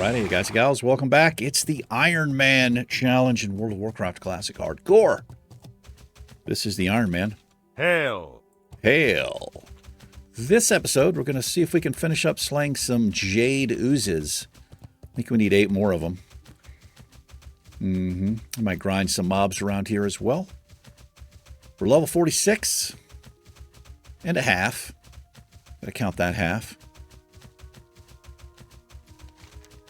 Alrighty, guys and gals, welcome back. It's the Iron Man challenge in World of Warcraft Classic Hardcore. This is the Iron Man. Hail. Hail. This episode, we're going to see if we can finish up slaying some Jade Oozes. I think we need 8 more of them. I might grind some mobs around here as well. We're level 46 and a half. Gotta count that half.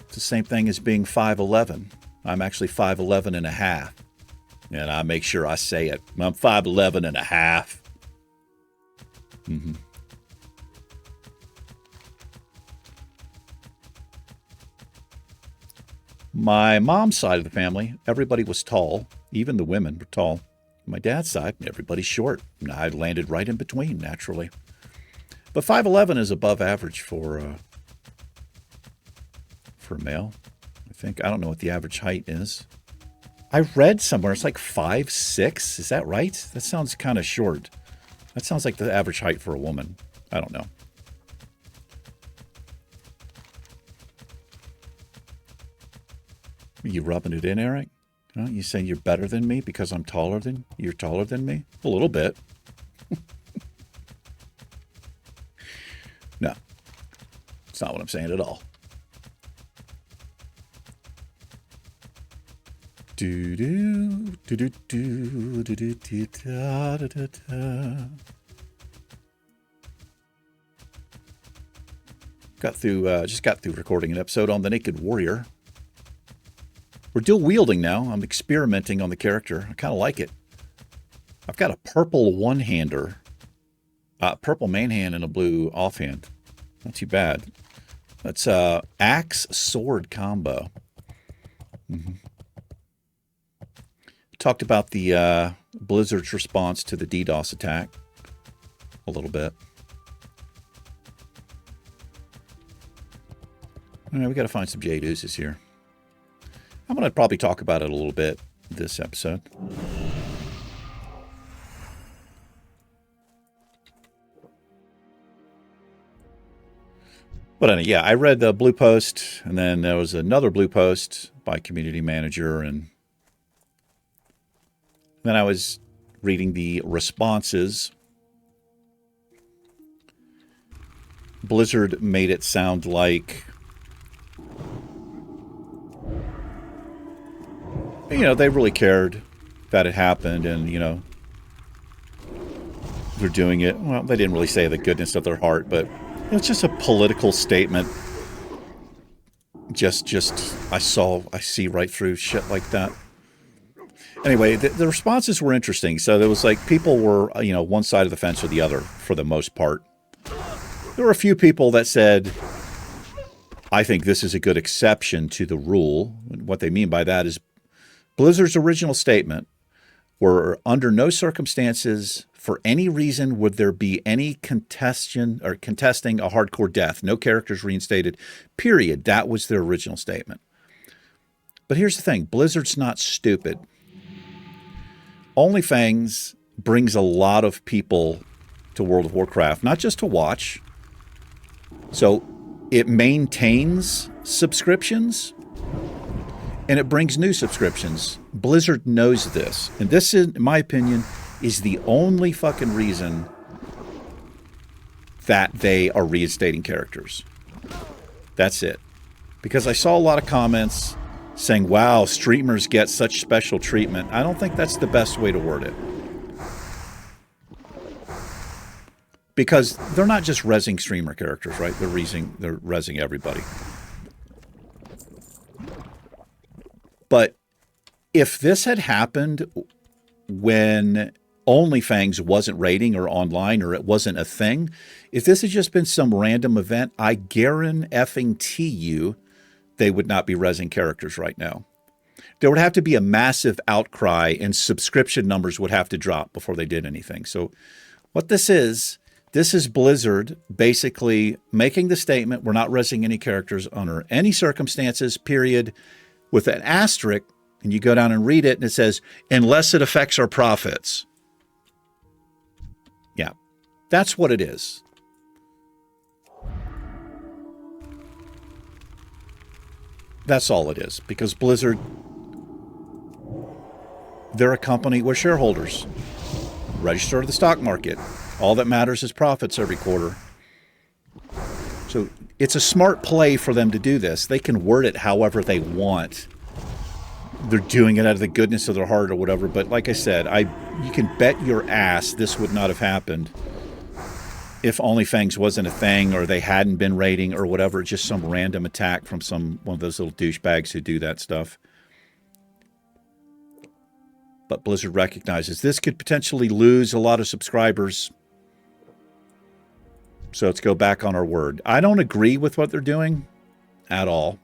It's the same thing as being 5'11". I'm actually 5'11 and a half. And I make sure I say it. I'm 5'11 and a half. My mom's side of the family, everybody was tall. Even the women were tall. My dad's side, everybody's short. And I landed right in between, naturally. But 5'11 is above average for a male, I think. I don't know what the average height is. I read somewhere it's like 5'6". Is that right? That sounds kind of short. That sounds like the average height for a woman. I don't know. Are you rubbing it in, Eric? Huh? You saying you're better than me because I'm taller than you're taller than me? A little bit. No. It's not what I'm saying at all. Do do do do do do do do da da da da. Just got through recording an episode on the Naked Warrior. We're dual wielding now. I'm experimenting on the character. I kind of like it. I've got a purple one-hander, purple main hand and a blue offhand. Not too bad. That's axe sword combo. Talked about the Blizzard's response to the DDoS attack a little bit. All right, we got to find some Jade Oozes here. I'm going to probably talk about it a little bit this episode. But anyway, yeah, I read the blue post, and then there was another blue post by community manager, and then I was reading the responses. Blizzard made it sound like, you know, they really cared that it happened, and, you know, they're doing it. Well, they didn't really say the goodness of their heart, but it's just a political statement. Just I see right through shit like that. Anyway, the responses were interesting. So there was like people were, you know, one side of the fence or the other for the most part. There were a few people that said, I think this is a good exception to the rule. And what they mean by that is Blizzard's original statement were under no circumstances for any reason would there be any contesting a hardcore death. No characters reinstated, period. That was their original statement. But here's the thing. Blizzard's not stupid. OnlyFans brings a lot of people to World of Warcraft, not just to watch. So it maintains subscriptions and it brings new subscriptions. Blizzard knows this. And this, in my opinion, is the only fucking reason that they are reinstating characters. That's it. Because I saw a lot of comments saying, wow, streamers get such special treatment. I don't think that's the best way to word it. Because they're not just rezzing streamer characters, right? They're rezzing everybody. But if this had happened when OnlyFans wasn't rating or online or it wasn't a thing, if this had just been some random event, I guarantee you they would not be rezzing characters right now. There would have to be a massive outcry and subscription numbers would have to drop before they did anything. So what this is Blizzard basically making the statement, we're not rezzing any characters under any circumstances, period, with an asterisk, and you go down and read it, and it says, unless it affects our profits. Yeah, that's what it is. That's all it is. Because Blizzard, they're a company with shareholders. Register to the stock market. All that matters is profits every quarter. So it's a smart play for them to do this. They can word it however they want. They're doing it out of the goodness of their heart or whatever. But like I said, you can bet your ass this would not have happened if OnlyFans wasn't a thing, or they hadn't been raiding or whatever. Just some random attack from one of those little douchebags who do that stuff. But Blizzard recognizes this could potentially lose a lot of subscribers. So let's go back on our word. I don't agree with what they're doing at all.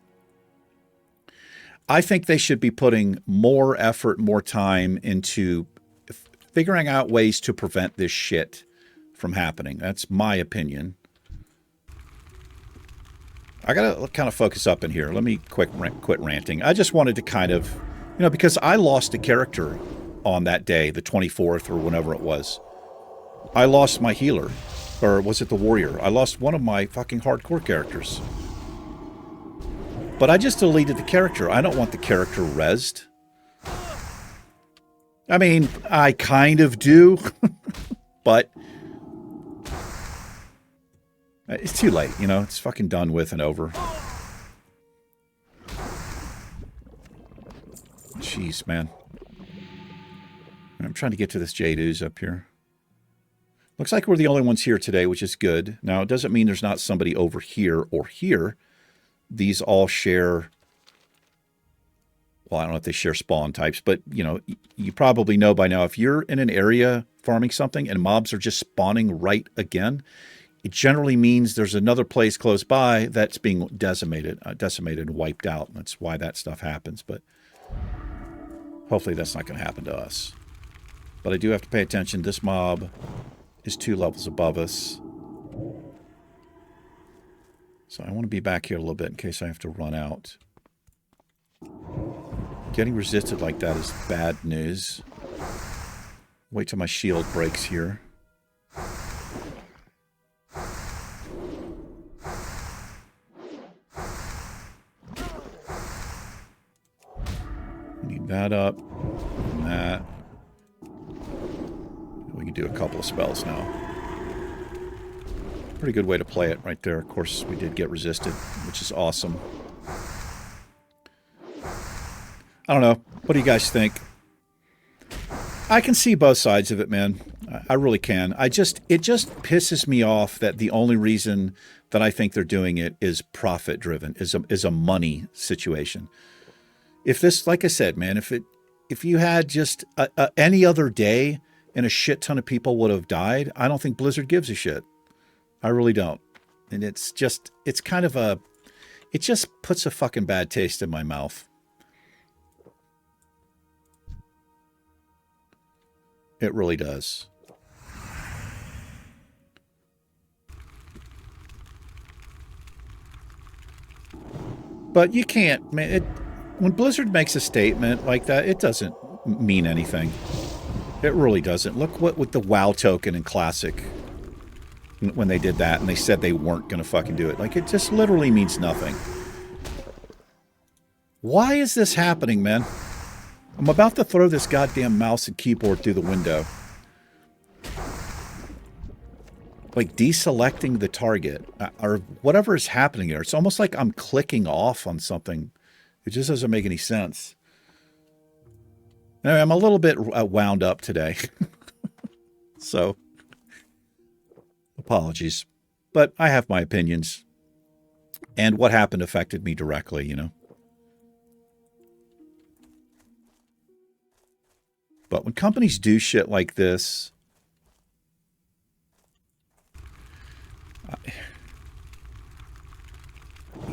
I think they should be putting more effort, more time into figuring out ways to prevent this shit from happening. That's my opinion. I got to kind of focus up in here. Let me quit ranting. I just wanted to kind of, because I lost a character on that day, the 24th or whenever it was. I lost my healer. Or was it the warrior? I lost one of my fucking hardcore characters. But I just deleted the character. I don't want the character rezzed. I mean, I kind of do. But it's too late, It's fucking done with and over. Jeez, man. I'm trying to get to this Jaedenar up here. Looks like we're the only ones here today, which is good. Now, it doesn't mean there's not somebody over here or here. These all share, well, I don't know if they share spawn types, but, you probably know by now, if you're in an area farming something and mobs are just spawning right again, it generally means there's another place close by that's being decimated and wiped out. That's why that stuff happens, but hopefully that's not going to happen to us. But I do have to pay attention. This mob is 2 levels above us. So I want to be back here a little bit in case I have to run out. Getting resisted like that is bad news. Wait till my shield breaks here. Need that up. And that. We can do a couple of spells now. Pretty good way to play it right there. Of course, we did get resisted, which is awesome. I don't know. What do you guys think? I can see both sides of it, man. I really can. It just pisses me off that the only reason that I think they're doing it is profit driven, is a money situation. If this, like I said, man, if you had just any other day and a shit ton of people would have died, I don't think Blizzard gives a shit. I really don't. And it just puts a fucking bad taste in my mouth. It really does. But you can't, man, when Blizzard makes a statement like that, it doesn't mean anything. It really doesn't. Look what with the WoW token in Classic, when they did that and they said they weren't going to fucking do it. Like, it just literally means nothing. Why is this happening, man? I'm about to throw this goddamn mouse and keyboard through the window. Like, deselecting the target, or whatever is happening here. It's almost like I'm clicking off on something. It just doesn't make any sense. Anyway, I'm a little bit wound up today. So, apologies. But I have my opinions. And what happened affected me directly, But when companies do shit like this,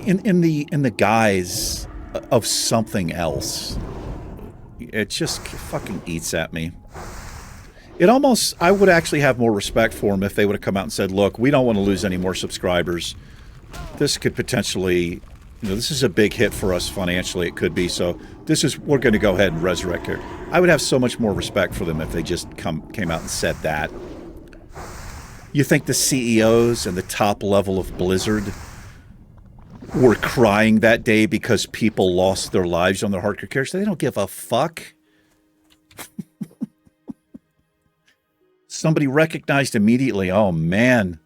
in the guise of something else, it just fucking eats at me. I would actually have more respect for them if they would have come out and said, look, we don't want to lose any more subscribers. This could potentially, this is a big hit for us financially, it could be, so we're going to go ahead and resurrect here. I would have so much more respect for them if they just came out and said that. You think the CEOs and the top level of Blizzard were crying that day because people lost their lives on their hardcore characters. They don't give a fuck. Somebody recognized immediately, oh man.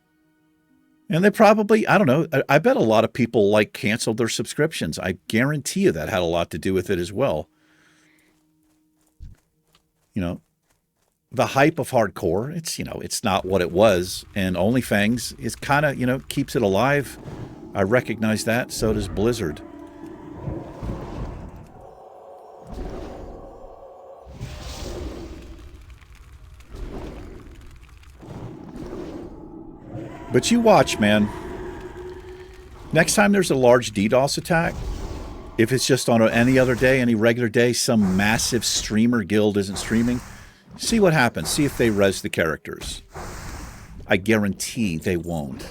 And they probably, I don't know, I bet a lot of people like canceled their subscriptions. I guarantee you that had a lot to do with it as well. You know, the hype of hardcore, it's, you know, it's not what it was. And OnlyFans is kind of, you know, keeps it alive. I recognize that. So does Blizzard. But you watch, man. Next time there's a large DDoS attack, if it's just on any other day, any regular day, some massive streamer guild isn't streaming, see what happens. See if they res the characters. I guarantee they won't.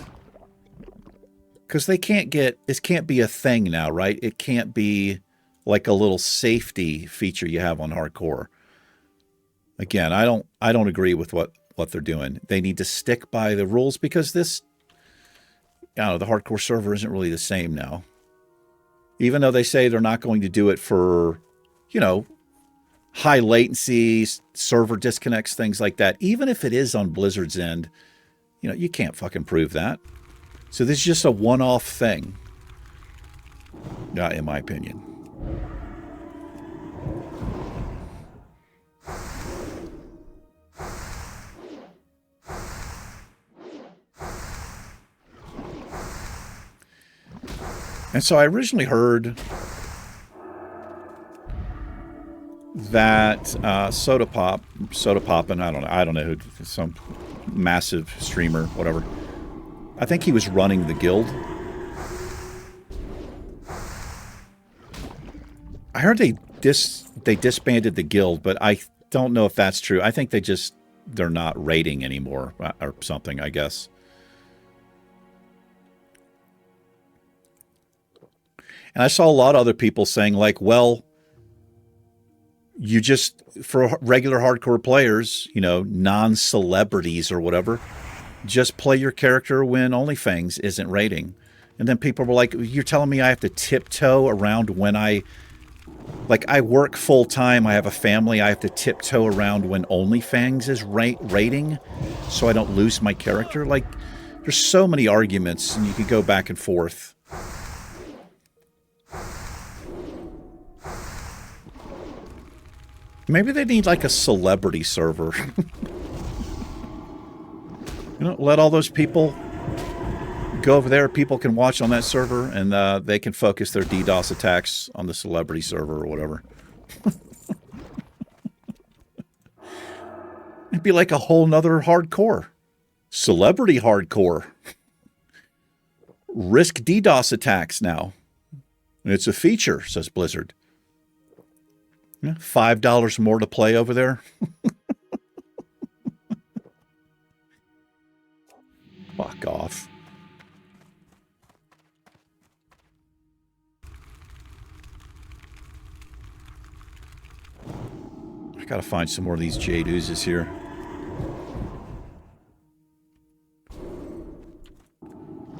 Because they can't get, it can't be a thing now, right? It can't be like a little safety feature you have on hardcore. Again, I don't agree with what they're doing. They need to stick by the rules because this, I don't know, the hardcore server isn't really the same now. Even though they say they're not going to do it for, you know, high latency, server disconnects, things like that. Even if it is on Blizzard's end, you know, you can't fucking prove that. So this is just a one-off thing, in my opinion. And so I originally heard that Soda Poppin', I don't know who, some massive streamer, whatever. I think he was running the guild. I heard they disbanded the guild, but I don't know if that's true. I think they're not raiding anymore or something, I guess. And I saw a lot of other people saying like, well, you just, for regular hardcore players, you know, non-celebrities or whatever, just play your character when OnlyFans isn't raiding. And then people were like, you're telling me I have to tiptoe around when I work full time, I have a family, I have to tiptoe around when OnlyFans is raiding so I don't lose my character? Like, there's so many arguments and you could go back and forth. Maybe they need like a celebrity server. You know, let all those people go over there. People can watch on that server, and they can focus their DDoS attacks on the celebrity server or whatever. It'd be like a whole nother hardcore. Celebrity hardcore. Risk DDoS attacks now. It's a feature, says Blizzard. $5 more to play over there. Fuck off. I gotta find some more of these jade oozes here.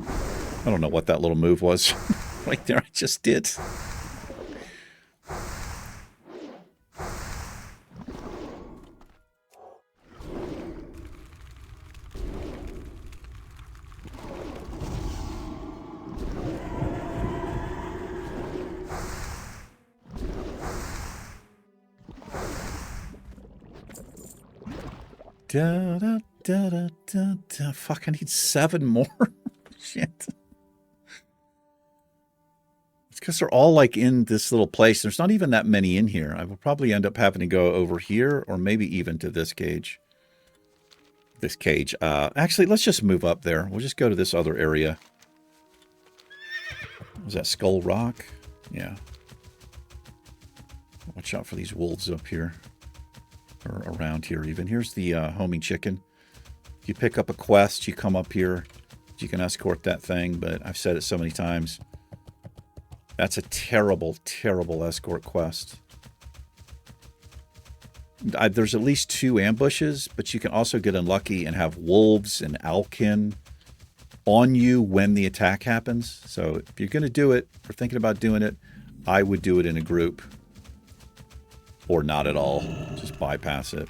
I don't know what that little move was. Right there, I just did. Da, da, da, da, da, da. Fuck, I need 7 more. Shit. It's because they're all like in this little place. There's not even that many in here. I will probably end up having to go over here or maybe even to this cage. This cage. Actually, let's just move up there. We'll just go to this other area. Is that Skull Rock? Yeah. Watch out for these wolves up here. Or around here even. Here's the homing chicken. If you pick up a quest, you come up here. You can escort that thing, but I've said it so many times. That's a terrible, terrible escort quest. There's at least 2 ambushes, but you can also get unlucky and have wolves and alkin on you when the attack happens. So if you're going to do it or thinking about doing it, I would do it in a group or not at all. Just bypass it.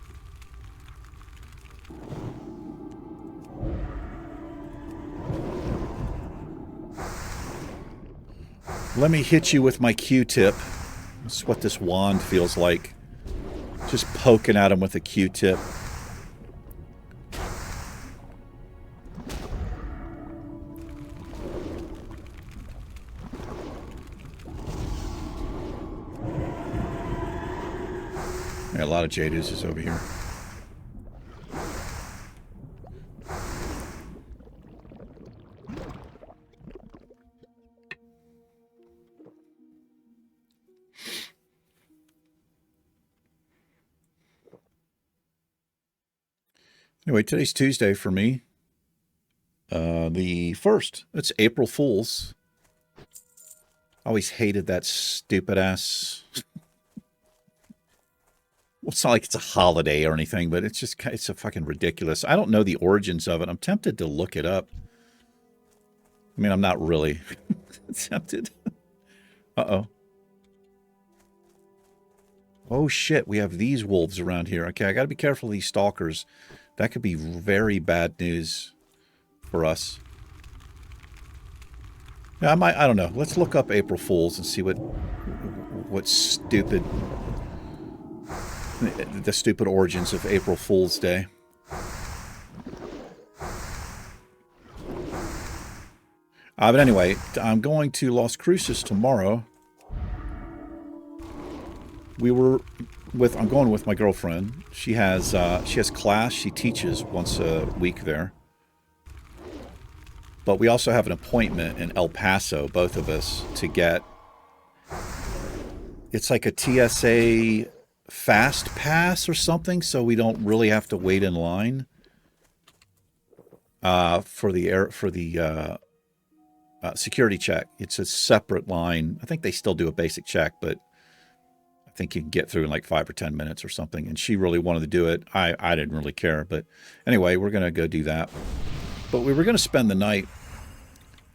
Let me hit you with my Q-tip. That's what this wand feels like. Just poking at him with a Q-tip. Yeah, a lot of Jaedenar is over here. Anyway, today's Tuesday for me. The 1st. It's April Fool's. Always hated that stupid ass. Well, it's not like it's a holiday or anything, but it's a fucking ridiculous. I don't know the origins of it. I'm tempted to look it up. I mean, I'm not really tempted. Uh-oh. Oh, shit. We have these wolves around here. Okay, I got to be careful of these stalkers. That could be very bad news for us. Yeah, I don't know. Let's look up April Fools and see what stupid... the stupid origins of April Fool's Day. But anyway, I'm going to Las Cruces tomorrow. I'm going with my girlfriend. She has class. She teaches once a week there. But we also have an appointment in El Paso, both of us, to get... It's like a TSA fast pass or something, so we don't really have to wait in line for the security check. It's a separate line. I think they still do a basic check, but I think you can get through in like 5 or 10 minutes or something. And she really wanted to do it. I didn't really care, but anyway, we're gonna go do that. But we were gonna spend the night,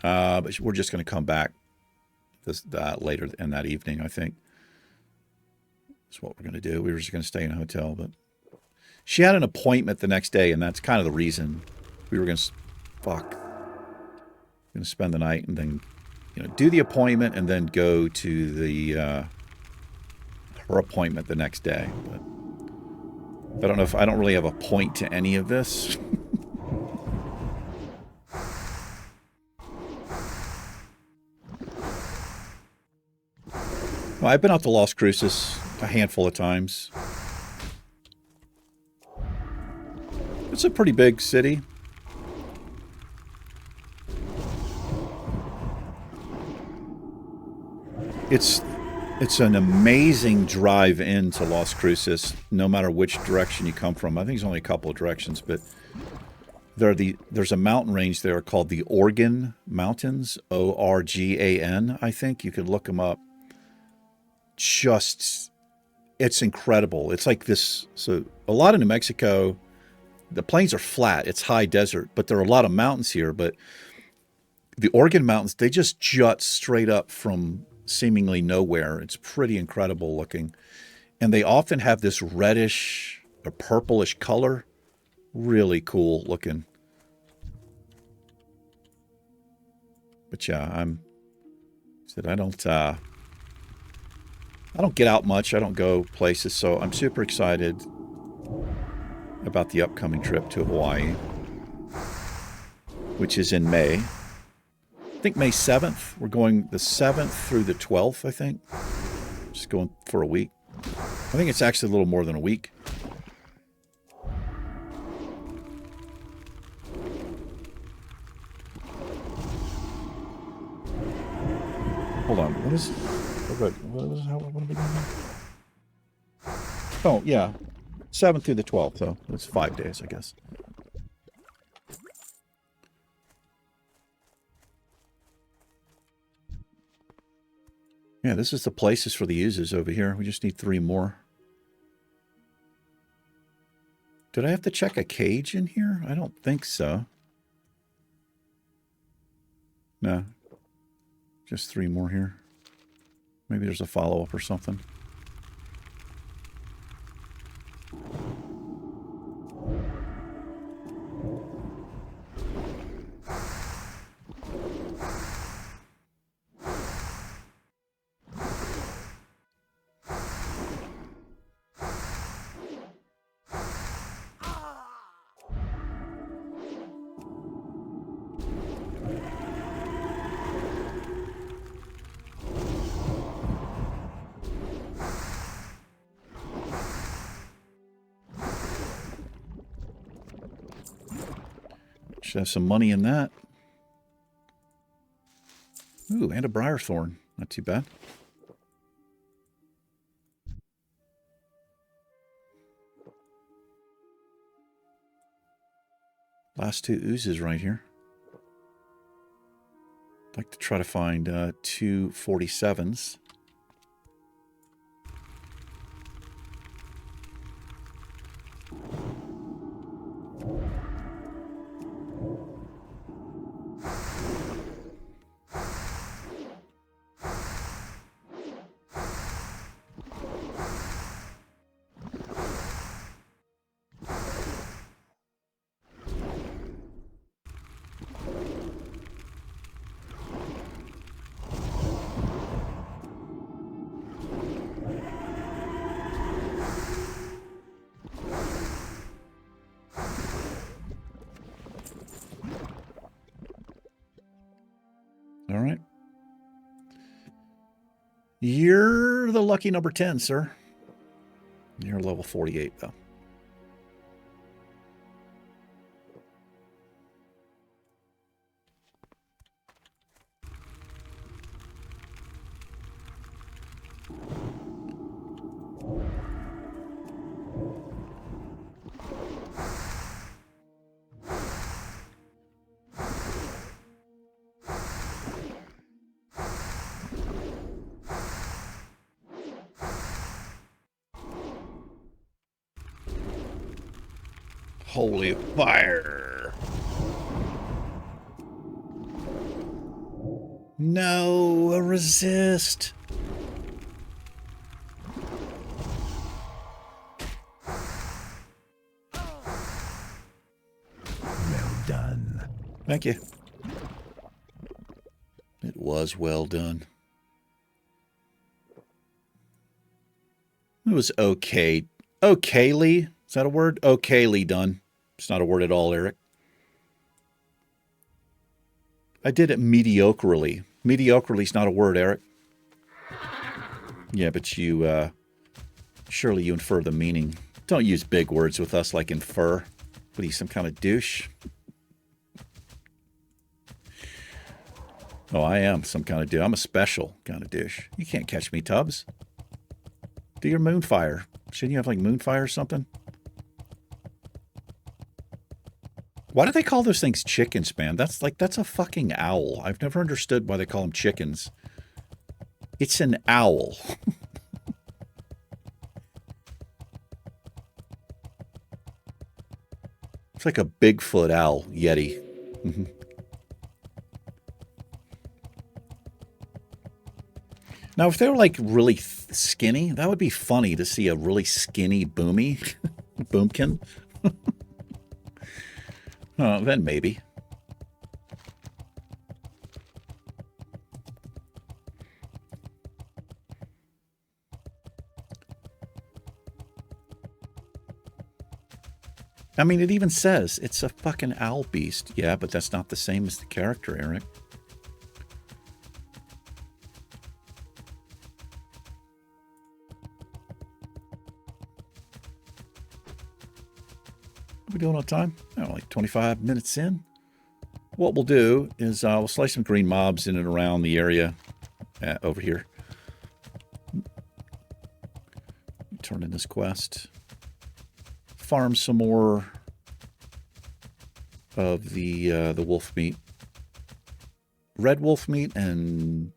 but we're just gonna come back later in that evening, I think. That's what we're going to do. We were just going to stay in a hotel, but she had an appointment the next day, and that's kind of the reason we were going to spend the night and then, do the appointment and then go to her appointment the next day. But I don't know if I don't really have a point to any of this. Well, I've been out to Las Cruces a handful of times. It's a pretty big city. It's an amazing drive into Las Cruces, no matter which direction you come from. I think there's only a couple of directions, but there's a mountain range there called the Organ Mountains, Organ, I think. You could look them up. It's incredible. It's like this. So a lot of New Mexico, the plains are flat. It's high desert, but there are a lot of mountains here. But the Organ Mountains, they just jut straight up from seemingly nowhere. It's pretty incredible looking. And they often have this reddish or purplish color. Really cool looking. But yeah, I don't get out much. I don't go places, so I'm super excited about the upcoming trip to Hawaii, which is in May. I think May 7th. We're going the 7th through the 12th, I think. Just going for a week. I think it's actually a little more than a week. Hold on. What is... What are we doing now? Oh, yeah. 7th through the 12th, so it's 5 days, I guess. Yeah, this is the places for the uses over here. We just need 3 more. Did I have to check a cage in here? I don't think so. No. Just 3 more here. Maybe there's a follow-up or something. Should have some money in that. Ooh, and a briar thorn. Not too bad. Last 2 oozes right here. I'd like to try to find 2 47s. All right. You're the lucky number 10, sir. You're level 48, though. Holy fire. No, a resist. Well done. Thank you. It was well done. It was okay. Okayly? Is that a word? Okayly done. It's not a word at all, Eric. I did it mediocrely. Mediocrely is not a word, Eric. Yeah, but you, surely you infer the meaning. Don't use big words with us like infer. What are you, some kind of douche? Oh, I am some kind of douche. I'm a special kind of douche. You can't catch me, Tubbs. Do your moonfire. Shouldn't you have like moonfire or something? Why do they call those things chickens, man? That's a fucking owl. I've never understood why they call them chickens. It's an owl. It's like a Bigfoot owl, Yeti. Now, if they were like really skinny, that would be funny to see a really skinny boomy. Boomkin. Oh, then maybe. I mean, it even says it's a fucking owl beast. Yeah, but that's not the same as the character, Eric. What are we doing on time? Oh, like 25 minutes in. What we'll do is we'll slice some green mobs in and around the area over here. Turn in this quest. Farm some more of the wolf meat. Red wolf meat and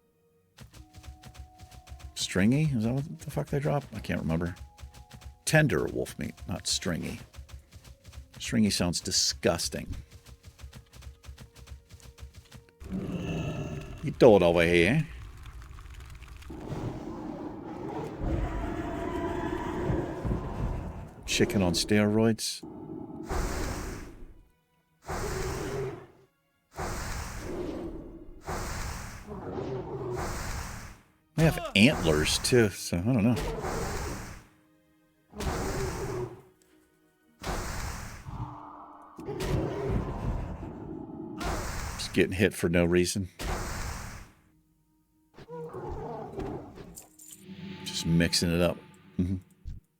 stringy? Is that what the fuck they drop? I can't remember. Tender wolf meat, not stringy. Stringy sounds disgusting. You doing over here? Chicken on steroids. They have antlers too, so I don't know. Just getting hit for no reason. Just mixing it up.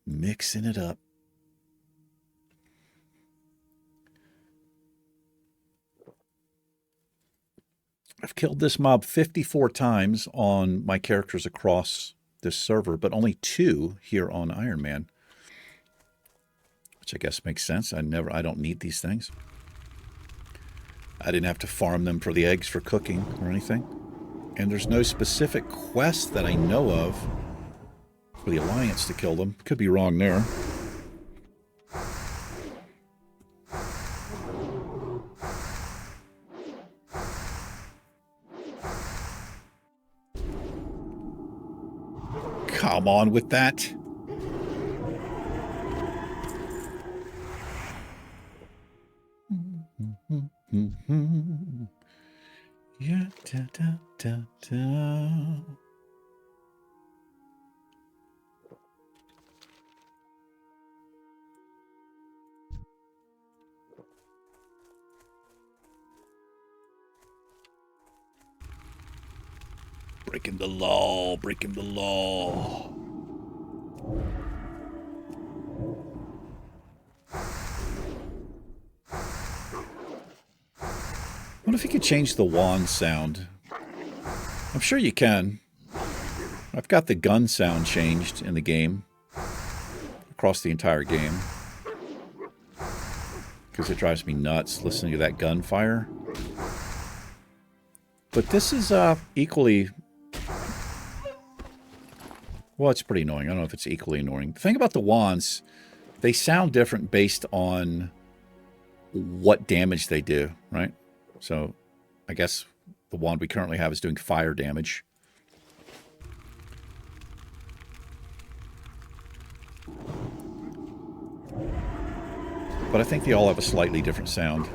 Mixing it up. I've killed this mob 54 times on my characters across this server, but only 2 here on Ironman. Which I guess makes sense. I don't need these things. I didn't have to farm them for the eggs for cooking or anything. And there's no specific quest that I know of for the Alliance to kill them. Could be wrong there. Come on with that. Yeah, da, da, da, da. Breaking the law, breaking the law. What if you could change the wand sound? I'm sure you can. I've got the gun sound changed in the game. Across the entire game. Because it drives me nuts listening to that gunfire. But this is equally... Well, it's pretty annoying. I don't know if it's equally annoying. The thing about the wands, they sound different based on what damage they do, right? So, I guess the wand we currently have is doing fire damage. But I think they all have a slightly different sound.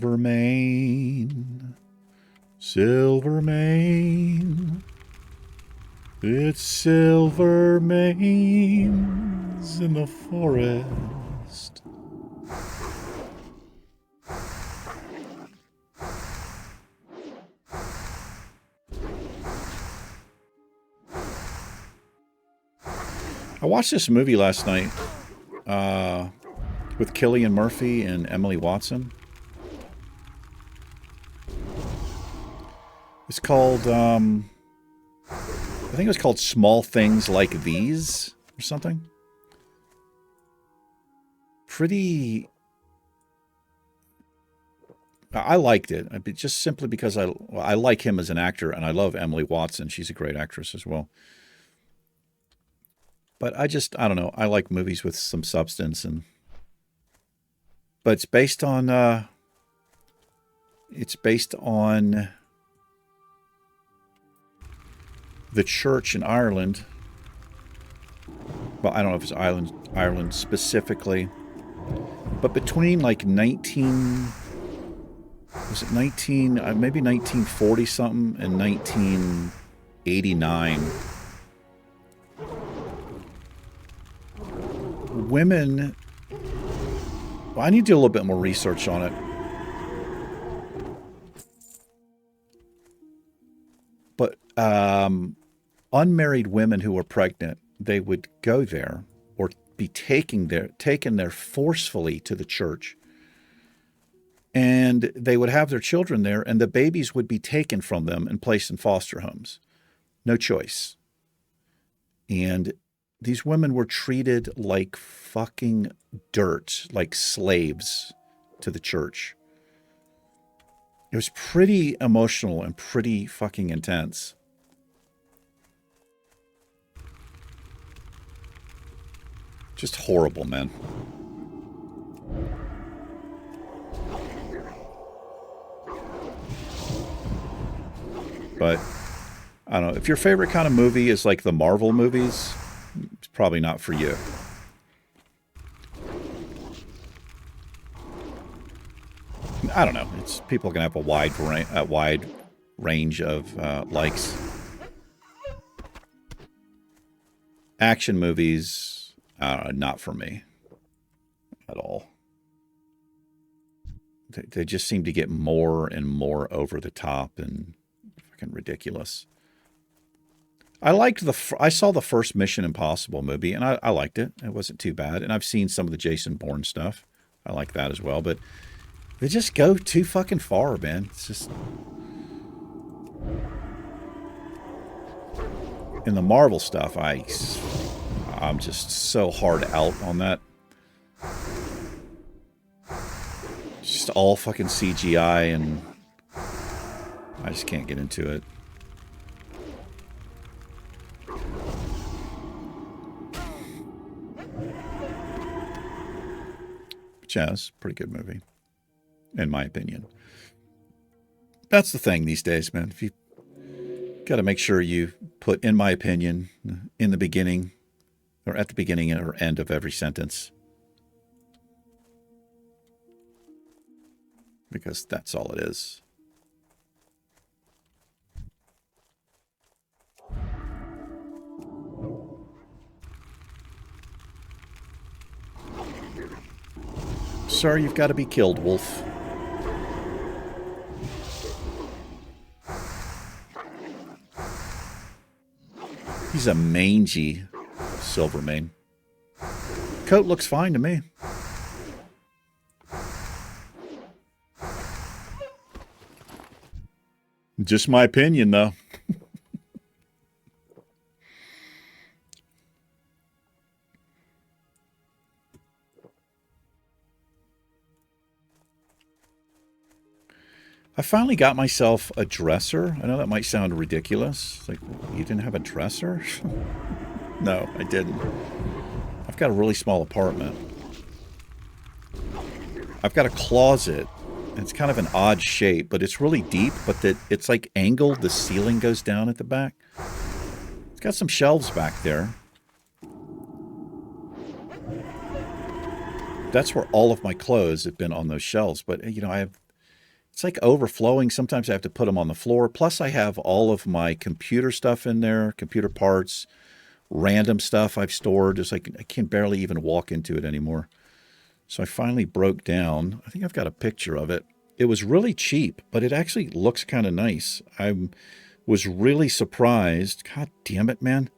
Silvermane, Silvermane, it's Silvermanes in the forest. I watched this movie last night with Cillian Murphy and Emily Watson. It's called, I think it was called Small Things Like These or something. Pretty... I liked it, just simply because I like him as an actor, and I love Emily Watson. She's a great actress as well. But I don't know. I like movies with some substance, but it's based on the church in Ireland. Well, I don't know if it's Ireland specifically, but between like maybe 1940 something and 1989, women, well, I need to do a little bit more research on it, but unmarried women who were pregnant, they would go there or be taken there forcefully to the church And they would have their children there, and the babies would be taken from them and placed in foster homes. No choice. And these women were treated like fucking dirt, like slaves to the church. It was pretty emotional and pretty fucking intense. Just horrible, man. But I don't know. If your favorite kind of movie is like the Marvel movies, it's probably not for you. I don't know. It's people can have a wide range of likes. Action movies, not for me at all. They just seem to get more and more over the top and fucking ridiculous. I saw the first Mission Impossible movie, and I liked it. It wasn't too bad. And I've seen some of the Jason Bourne stuff. I like that as well. But they just go too fucking far, man. It's just... In the Marvel stuff, I'm just so hard out on that. Just all fucking CGI, and I just can't get into it. But yeah, it's a pretty good movie, in my opinion. That's the thing these days, man. If you got to make sure you put "in my opinion" in the beginning, or at the beginning or end of every sentence. Because that's all it is. Sir, you've got to be killed, wolf. He's a mangy Silvermane. Coat looks fine to me. Just my opinion, though. I finally got myself a dresser. I know that might sound ridiculous. It's like, you didn't have a dresser? No, I didn't. I've got a really small apartment. I've got a closet. It's kind of an odd shape, but it's really deep, but it's like angled. The ceiling goes down at the back. It's got some shelves back there. That's where all of my clothes have been, on those shelves. But, you know, it's like overflowing. Sometimes I have to put them on the floor. Plus, I have all of my computer stuff in there, computer parts, random stuff I've stored. It's like I can barely even walk into it anymore. So I finally broke down. I think I've got a picture of it. It was really cheap, but it actually looks kind of nice. I was really surprised. God damn it, man.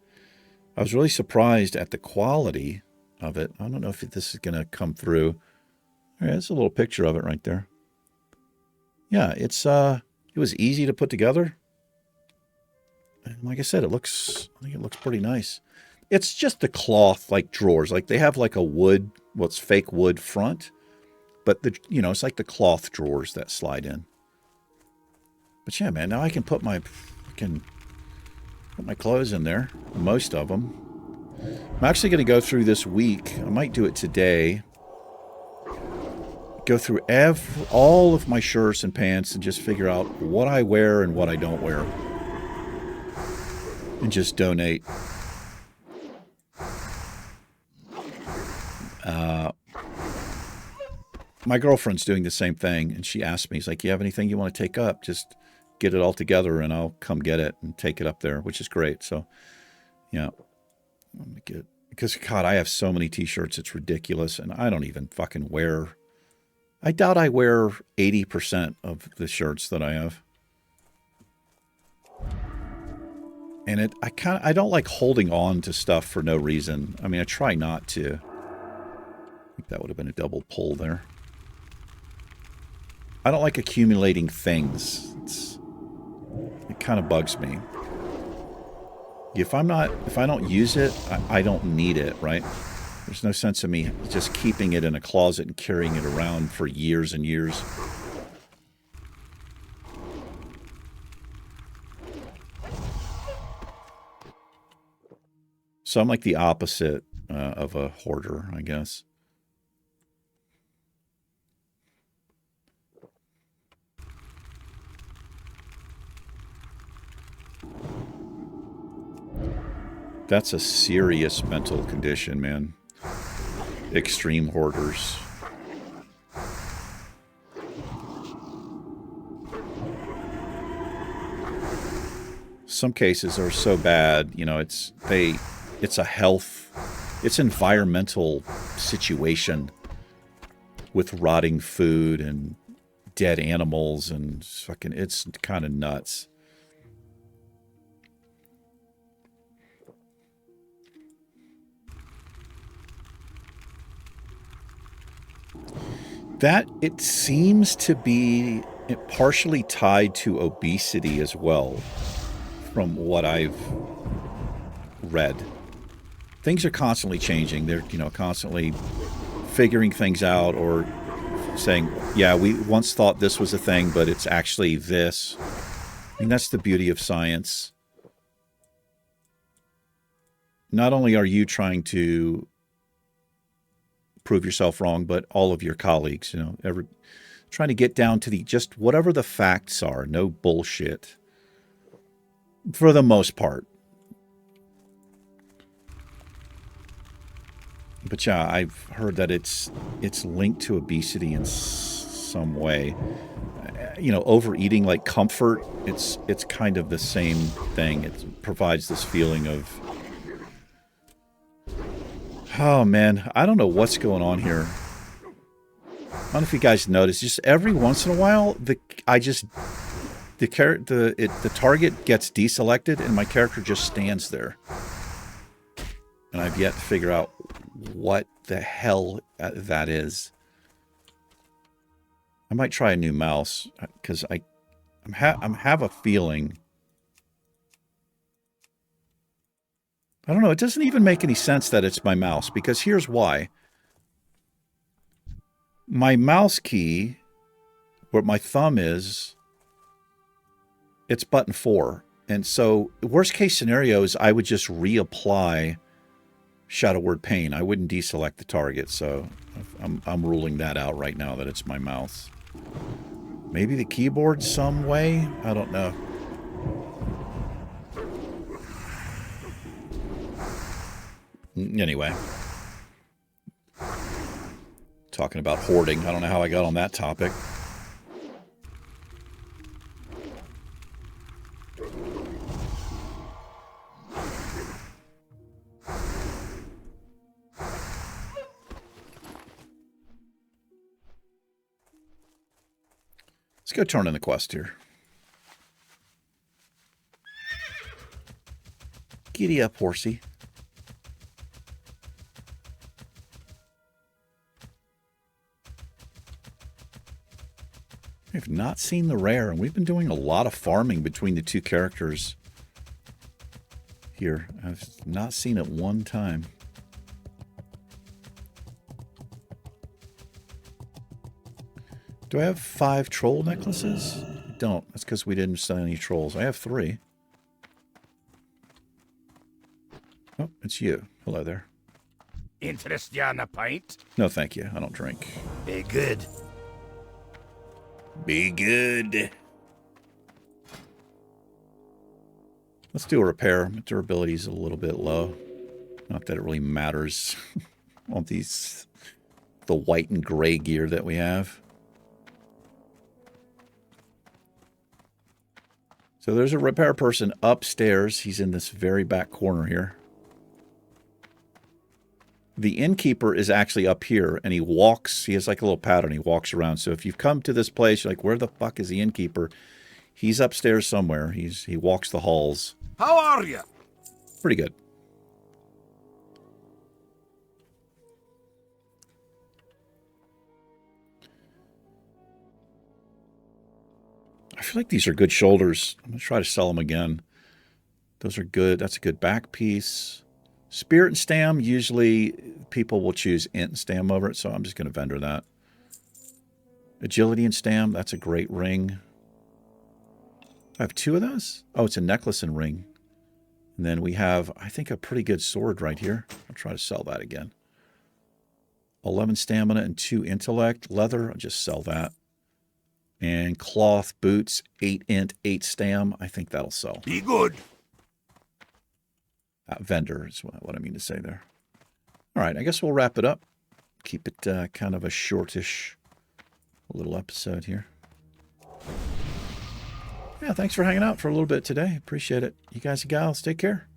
I was really surprised at the quality of it. I don't know if this is going to come through. All right, there's a little picture of it right there. Yeah, it was easy to put together. And like I said, I think it looks pretty nice. It's just the cloth, like drawers. Like they have like a wood, what's fake wood front. But, it's like the cloth drawers that slide in. But yeah, man, now I can put my clothes in there. Most of them. I'm actually going to go through this week. I might do it today. Go through all of my shirts and pants and just figure out what I wear and what I don't wear. And just donate. My girlfriend's doing the same thing, and she asked me, she's like, you have anything you want to take up? Just get it all together, and I'll come get it and take it up there, which is great. So, yeah. Let me get, because, God, I have so many t-shirts, it's ridiculous, and I don't even fucking wear. I doubt I wear 80% of the shirts that I have. And I don't like holding on to stuff for no reason. I mean, I try not to. I think that would have been a double pull there. I don't like accumulating things. It kind of bugs me. If I don't use it, I don't need it, right? There's no sense of me just keeping it in a closet and carrying it around for years and years. So I'm like the opposite of a hoarder, I guess. That's a serious mental condition, man. Extreme hoarders. Some cases are so bad, you know, it's a health, it's environmental situation with rotting food and dead animals and fucking, it's kind of nuts. That, it seems to be partially tied to obesity as well, from what I've read. Things are constantly changing. They're, you know, constantly figuring things out or saying, yeah, we once thought this was a thing, but it's actually this. I mean, that's the beauty of science. Not only are you trying to prove yourself wrong, but all of your colleagues, you know, trying to get down to the just whatever the facts are, no bullshit. For the most part. But yeah, I've heard that it's linked to obesity in some way. You know, overeating, like comfort, it's kind of the same thing. It provides this feeling of, oh man, I don't know what's going on here. I don't know if you guys notice, just every once in a while, the target gets deselected and my character just stands there. And I've yet to figure out what the hell that is. I might try a new mouse because I have a feeling. I don't know. It doesn't even make any sense that it's my mouse, because here's why. My mouse key, where my thumb is, it's button 4. And so worst case scenario is I would just reapply Shadow Word Pain. I wouldn't deselect the target, so I'm ruling that out right now that it's my mouse. Maybe the keyboard some way? I don't know. Anyway. Talking about hoarding. I don't know how I got on that topic. Let's go turn in the quest here. Giddy up, horsey. We've not seen the rare, and we've been doing a lot of farming between the two characters here. I've not seen it one time. Do I have 5 troll necklaces? I don't. That's because we didn't sell any trolls. I have 3. Oh, it's you. Hello there. Interest you on a pint? No, thank you. I don't drink. Be good. Be good. Let's do a repair. Durability is a little bit low. Not that it really matters on the white and gray gear that we have. So there's a repair person upstairs. He's in this very back corner here. The innkeeper is actually up here, and he has like a little pattern. He walks around. So if you've come to this place, you're like, where the fuck is the innkeeper? He's upstairs somewhere. He walks the halls. How are you? Pretty good. feel like these are good shoulders. I'm going to try to sell them again. Those are good. That's a good back piece. Spirit and Stam, usually people will choose Int and Stam over it, so I'm just going to vendor that. Agility and Stam, that's a great ring. I have 2 of those? Oh, it's a necklace and ring. And then we have, I think, a pretty good sword right here. I'll try to sell that again. 11 stamina and 2 intellect. Leather, I'll just sell that. And cloth boots, 8 int, 8 stam. I think that'll sell. Be good. Vendor is what I mean to say there. All right, I guess we'll wrap it up. Keep it kind of a shortish little episode here. Yeah, thanks for hanging out for a little bit today. Appreciate it. You guys and gals, take care.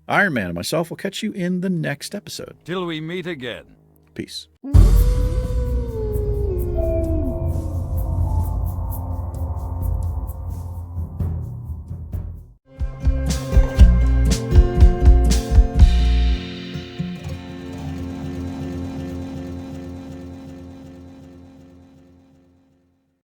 Iron Man and myself will catch you in the next episode. Till we meet again. Peace. Misty.